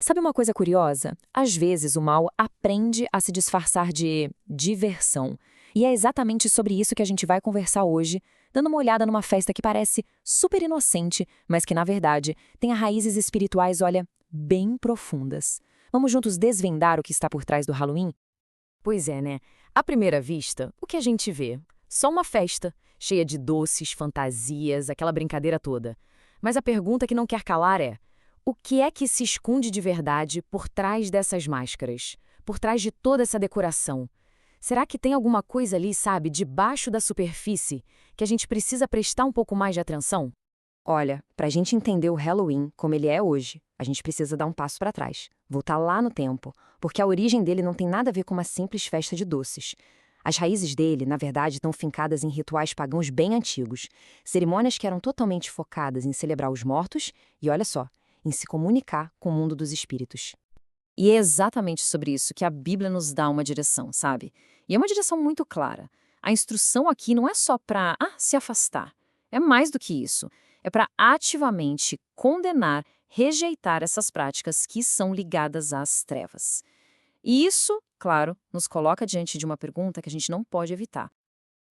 Sabe uma coisa curiosa? Às vezes o mal aprende a se disfarçar de diversão. E é exatamente sobre isso que a gente vai conversar hoje, dando uma olhada numa festa que parece super inocente, mas que, na verdade, tem raízes espirituais, olha, bem profundas. Vamos juntos desvendar o que está por trás do Halloween? Pois é, né? À primeira vista, o que a gente vê? Só uma festa, cheia de doces, fantasias, aquela brincadeira toda. Mas a pergunta que não quer calar é: o que é que se esconde de verdade por trás dessas máscaras? Por trás de toda essa decoração? Será que tem alguma coisa ali, sabe, debaixo da superfície, que a gente precisa prestar um pouco mais de atenção? Olha, para a gente entender o Halloween como ele é hoje, a gente precisa dar um passo para trás, voltar lá no tempo, porque a origem dele não tem nada a ver com uma simples festa de doces. As raízes dele, na verdade, estão fincadas em rituais pagãos bem antigos, cerimônias que eram totalmente focadas em celebrar os mortos e, olha só, em se comunicar com o mundo dos espíritos. E é exatamente sobre isso que a Bíblia nos dá uma direção, sabe? E é uma direção muito clara. A instrução aqui não é só para se afastar. É mais do que isso. É para ativamente condenar, rejeitar essas práticas que são ligadas às trevas. E isso, claro, nos coloca diante de uma pergunta que a gente não pode evitar.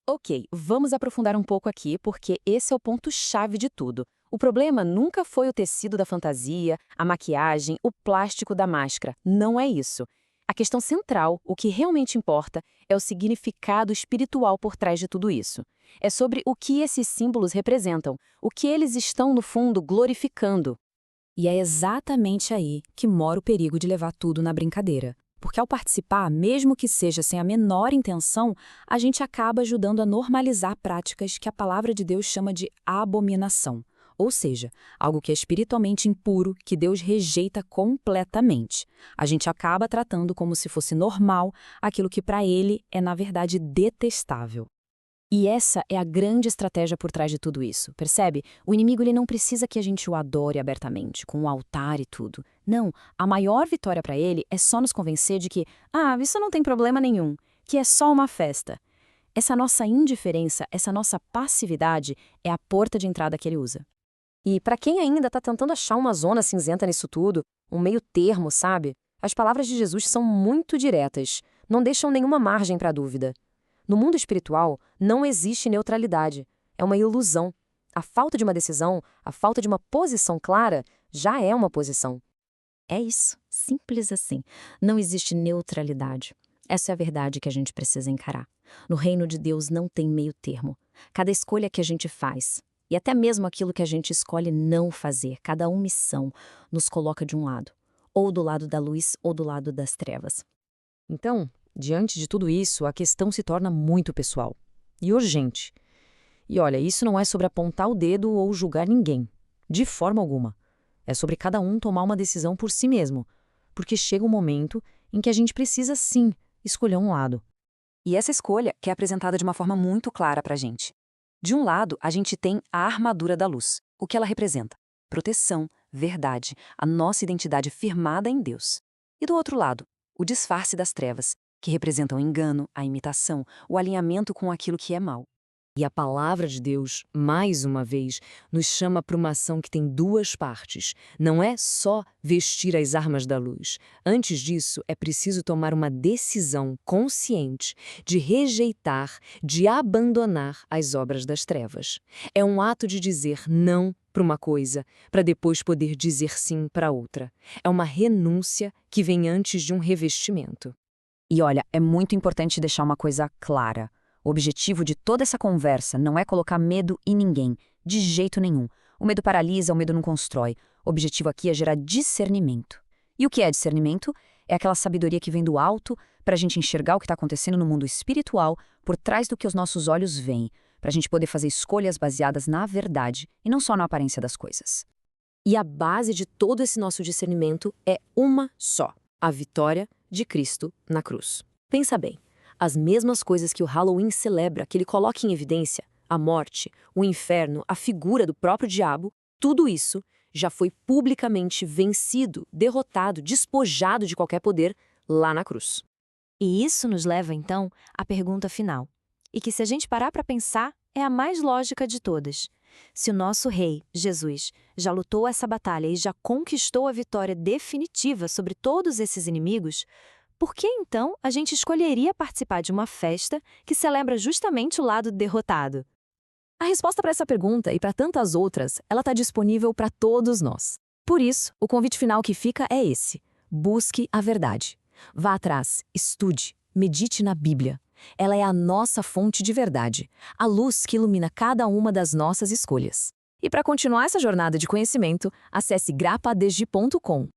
Ok, vamos aprofundar um pouco aqui, porque esse é o ponto-chave de tudo. O problema nunca foi o tecido da fantasia, a maquiagem, o plástico da máscara. Não é isso. A questão central, o que realmente importa, é o significado espiritual por trás de tudo isso. É sobre o que esses símbolos representam, o que eles estão, no fundo, glorificando. E é exatamente aí que mora o perigo de levar tudo na brincadeira. Porque ao participar, mesmo que seja sem a menor intenção, a gente acaba ajudando a normalizar práticas que a palavra de Deus chama de abominação. Ou seja, algo que é espiritualmente impuro, que Deus rejeita completamente. A gente acaba tratando como se fosse normal aquilo que para ele é, na verdade, detestável. E essa é a grande estratégia por trás de tudo isso, percebe? O inimigo ele não precisa que a gente o adore abertamente, com um altar e tudo. Não, a maior vitória para ele é só nos convencer de que, isso não tem problema nenhum, que é só uma festa. Essa nossa indiferença, essa nossa passividade é a porta de entrada que ele usa. E para quem ainda está tentando achar uma zona cinzenta nisso tudo, um meio termo, sabe? As palavras de Jesus são muito diretas, não deixam nenhuma margem para dúvida. No mundo espiritual, não existe neutralidade. É uma ilusão. A falta de uma decisão, a falta de uma posição clara, já é uma posição. É isso, simples assim. Não existe neutralidade. Essa é a verdade que a gente precisa encarar. No reino de Deus não tem meio termo. Cada escolha que a gente faz, e até mesmo aquilo que a gente escolhe não fazer, cada omissão, nos coloca de um lado. Ou do lado da luz ou do lado das trevas. Então, diante de tudo isso, a questão se torna muito pessoal e urgente. E olha, isso não é sobre apontar o dedo ou julgar ninguém, de forma alguma. É sobre cada um tomar uma decisão por si mesmo, porque chega um momento em que a gente precisa, sim, escolher um lado. E essa escolha que é apresentada de uma forma muito clara para a gente. De um lado, a gente tem a armadura da luz, o que ela representa: proteção, verdade, a nossa identidade firmada em Deus. E do outro lado, o disfarce das trevas, que representam o engano, a imitação, o alinhamento com aquilo que é mal. E a palavra de Deus, mais uma vez, nos chama para uma ação que tem duas partes. Não é só vestir as armas da luz. Antes disso, é preciso tomar uma decisão consciente de rejeitar, de abandonar as obras das trevas. É um ato de dizer não para uma coisa, para depois poder dizer sim para outra. É uma renúncia que vem antes de um revestimento. E olha, é muito importante deixar uma coisa clara. O objetivo de toda essa conversa não é colocar medo em ninguém, de jeito nenhum. O medo paralisa, o medo não constrói. O objetivo aqui é gerar discernimento. E o que é discernimento? É aquela sabedoria que vem do alto para a gente enxergar o que está acontecendo no mundo espiritual por trás do que os nossos olhos veem, para a gente poder fazer escolhas baseadas na verdade e não só na aparência das coisas. E a base de todo esse nosso discernimento é uma só: a vitória de Cristo na cruz. Pensa bem. As mesmas coisas que o Halloween celebra, que ele coloca em evidência, a morte, o inferno, a figura do próprio diabo, tudo isso já foi publicamente vencido, derrotado, despojado de qualquer poder lá na cruz. E isso nos leva, então, à pergunta final. E que, se a gente parar para pensar, é a mais lógica de todas. Se o nosso rei, Jesus, já lutou essa batalha e já conquistou a vitória definitiva sobre todos esses inimigos, por que então a gente escolheria participar de uma festa que celebra justamente o lado derrotado? A resposta para essa pergunta e para tantas outras, ela está disponível para todos nós. Por isso, o convite final que fica é esse: busque a verdade. Vá atrás, estude, medite na Bíblia. Ela é a nossa fonte de verdade, a luz que ilumina cada uma das nossas escolhas. E para continuar essa jornada de conhecimento, acesse grapadesde.com.